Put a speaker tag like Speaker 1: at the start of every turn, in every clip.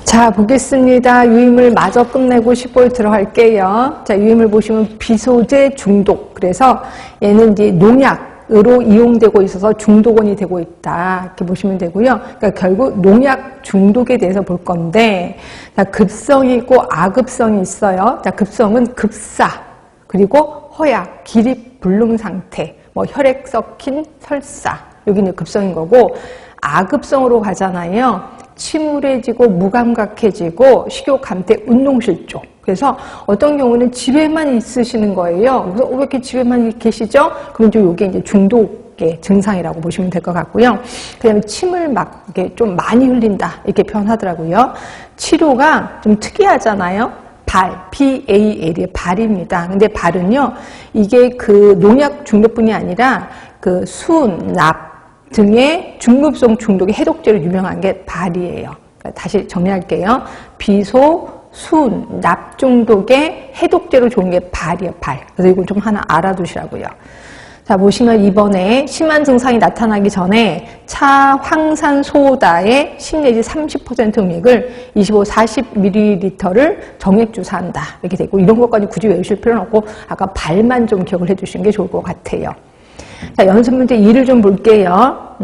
Speaker 1: 자, 보겠습니다. 유임을 마저 끝내고 10볼 들어갈게요. 자, 유임을 보시면 비소재 중독. 그래서 얘는 이제 농약으로 이용되고 있어서 중독원이 되고 있다. 이렇게 보시면 되고요. 그러니까 결국 농약 중독에 대해서 볼 건데, 자, 급성이 있고 아급성이 있어요. 자, 급성은 급사, 그리고 허약, 기립 불능 상태, 뭐 혈액 섞인 설사. 여기는 급성인 거고, 아급성으로 가잖아요. 침울해지고 무감각해지고 식욕 감퇴 운동실조. 그래서 어떤 경우는 집에만 있으시는 거예요. 그래서 왜 이렇게 집에만 계시죠? 그럼 좀 이게 이제 중독의 증상이라고 보시면 될 것 같고요. 그다음에 침을 막 이렇게 좀 많이 흘린다 이렇게 표현하더라고요. 치료가 좀 특이하잖아요. 발, BAL이 발입니다. 근데 발은요, 이게 그 농약 중독뿐이 아니라 그 순, 납 등의 중급성 중독의 해독제로 유명한 게 발이에요. 다시 정리할게요. 비소, 순, 납 중독의 해독제로 좋은 게 발이에요. 발. 그래서 이거 좀 하나 알아두시라고요. 자, 보시면 이번에 심한 증상이 나타나기 전에 차 황산소다의 10 내지 30% 음액을 25, 40ml를 정액 주사한다. 이렇게 되고 이런 것까지 굳이 외우실 필요는 없고 아까 발만 좀 기억을 해주시는 게 좋을 것 같아요. 자, 연습 문제 2를 좀 볼게요.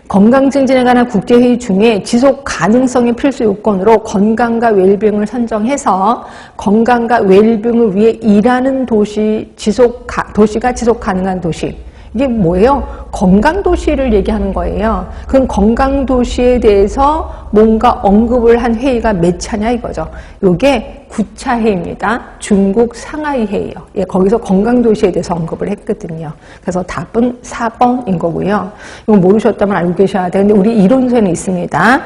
Speaker 1: 건강 증진에 관한 국제회의 중에 지속 가능성의 필수 요건으로 건강과 웰빙을 선정해서 건강과 웰빙을 위해 일하는 도시가 지속 가능한 도시. 이게 뭐예요? 건강도시를 얘기하는 거예요. 그럼 건강도시에 대해서 뭔가 언급을 한 회의가 몇 차냐 이거죠. 이게 9차 회의입니다. 중국 상하이 회의요. 예, 거기서 건강도시에 대해서 언급을 했거든요. 그래서 답은 4번인 거고요. 이거 모르셨다면 알고 계셔야 돼요. 근데 우리 이론서에는 있습니다.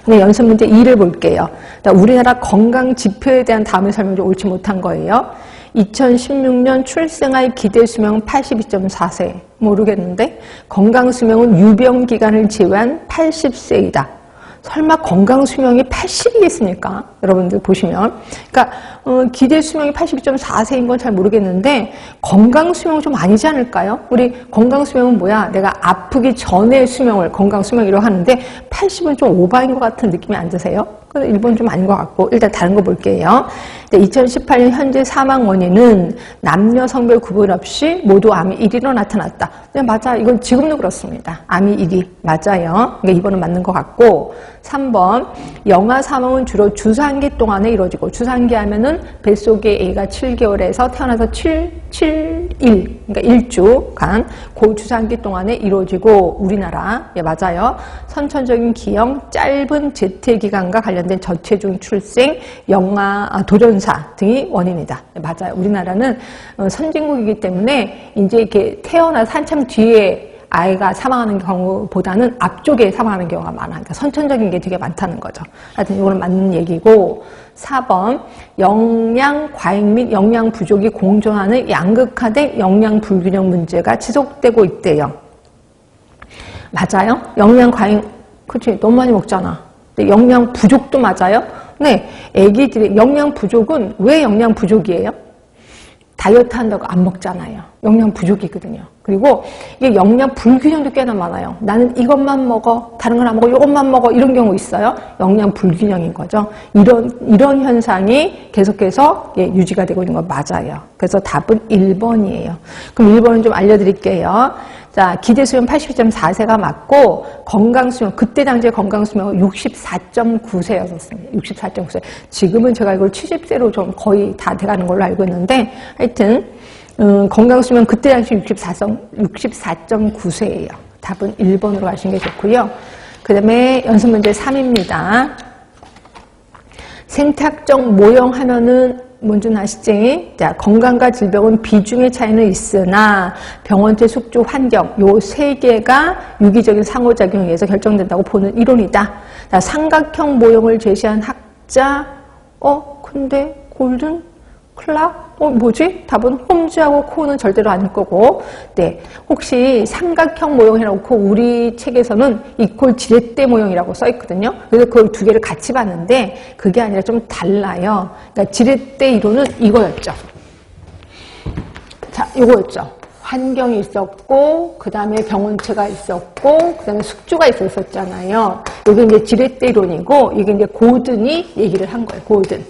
Speaker 1: 네, 연습 문제 2를 볼게요. 우리나라 건강 지표에 대한 다음의 설명이 좀 옳지 못한 거예요. 2016년 출생아의 기대 수명은 82.4세. 모르겠는데 건강 수명은 유병 기간을 제외한 80세이다. 설마 건강 수명이 80이겠습니까? 여러분들 보시면. 그러니까 기대 수명이 82.4세인 건 잘 모르겠는데 건강 수명은 좀 아니지 않을까요? 우리 건강 수명은 뭐야? 내가 아프기 전의 수명을 건강 수명이라고 하는데 80은 좀 오바인 것 같은 느낌이 안 드세요? 그래서 1번 좀 아닌 것 같고 일단 다른 거 볼게요. 2018년 현재 사망 원인은 남녀 성별 구분 없이 모두 암이 1위로 나타났다. 네, 맞아. 이건 지금도 그렇습니다. 암이 1위. 맞아요. 그러니까 2번은 맞는 것 같고 3번 영아 사망은 주로 주산기 동안에 이루어지고 주산기 하면은 뱃속에 A가 7개월에서 태어나서 7일 그러니까 1주간 그 주산기 동안에 이루어지고 우리나라 예 맞아요. 선천적인 기형 짧은 재퇴기간과 관련된 저체중 출생 영아 돌연사 등이 원인이다. 예, 맞아요. 우리나라는 선진국이기 때문에 이제 이렇게 태어나서 한참 뒤에 아이가 사망하는 경우보다는 앞쪽에 사망하는 경우가 많아. 그러니까 선천적인 게 되게 많다는 거죠. 하여튼 이거는 맞는 얘기고 4번 영양 과잉 및 영양 부족이 공존하는 양극화된 영양 불균형 문제가 지속되고 있대요. 맞아요? 영양 과잉 그치 너무 많이 먹잖아. 근데 영양 부족도 맞아요? 네, 애기들의 영양 부족은 왜 영양 부족이에요? 다이어트 한다고 안 먹잖아요. 영양 부족이거든요. 그리고 이게 영양 불균형도 꽤나 많아요. 나는 이것만 먹어, 다른 건 안 먹어, 이것만 먹어 이런 경우 있어요. 영양 불균형인 거죠. 이런 현상이 계속해서 예, 유지가 되고 있는 거 맞아요. 그래서 답은 1번이에요. 그럼 1번은 좀 알려드릴게요. 자, 기대 수명 82.4세가 맞고 건강 수명 그때 당시에 건강 수명은 64.9세였었습니다. 64.9세. 지금은 제가 이걸 70세로 좀 거의 다 돼가는 걸로 알고 있는데 하여튼 건강 수명 그때 당시 64.9세예요. 답은 1번으로 가시는 게 좋고요. 그다음에 연습 문제 3입니다. 생태학적 모형 하면은 뭔지 아시지? 자, 건강과 질병은 비중의 차이는 있으나 병원체 숙주 환경 요 세 개가 유기적인 상호작용에 의해서 결정된다고 보는 이론이다. 자, 삼각형 모형을 제시한 학자 근데 골든 클락? 뭐지? 답은 홈즈하고 코는 절대로 아닐 거고. 네. 혹시 삼각형 모형 해놓고 우리 책에서는 이퀄 지렛대 모형이라고 써있거든요. 그래서 그 두 개를 같이 봤는데 그게 아니라 좀 달라요. 그러니까 지렛대 이론은 이거였죠. 자, 이거였죠. 환경이 있었고, 그 다음에 병원체가 있었고, 그 다음에 숙주가 있었잖아요. 이게 이제 지렛대 이론이고, 이게 이제 고든이 얘기를 한 거예요. 고든.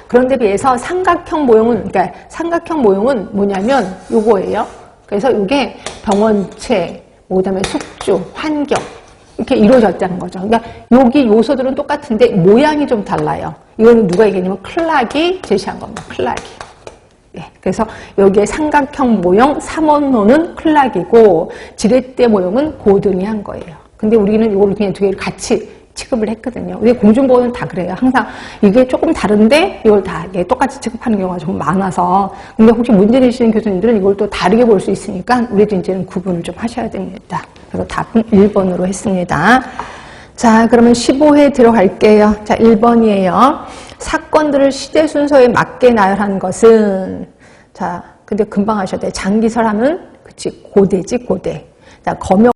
Speaker 1: 그런데 비해서 삼각형 모형은, 그러니까 삼각형 모형은 뭐냐면 요거예요. 그래서 이게 병원체, 그 다음에 숙주, 환경, 이렇게 이루어졌다는 거죠. 그러니까 여기 요소들은 똑같은데 모양이 좀 달라요. 이거는 누가 얘기했냐면 클락이 제시한 겁니다. 클락이. 네, 그래서 여기에 삼각형 모형 3원론은 클락이고 지렛대 모형은 고든이 한 거예요. 근데 우리는 이걸 그냥 두 개를 같이 취급을 했거든요. 근데 공중보호는 다 그래요. 항상 이게 조금 다른데 이걸 다 똑같이 취급하는 경우가 좀 많아서. 근데 혹시 문제 내시는 교수님들은 이걸 또 다르게 볼 수 있으니까 우리도 이제는 구분을 좀 하셔야 됩니다. 그래서 답은 1번으로 했습니다. 자, 그러면 15회 들어갈게요. 자, 1번이에요. 사건들을 시대 순서에 맞게 나열한 것은, 자, 근데 금방 하셔야 돼요. 장기설 하면, 그치, 고대지, 고대. 자, 검역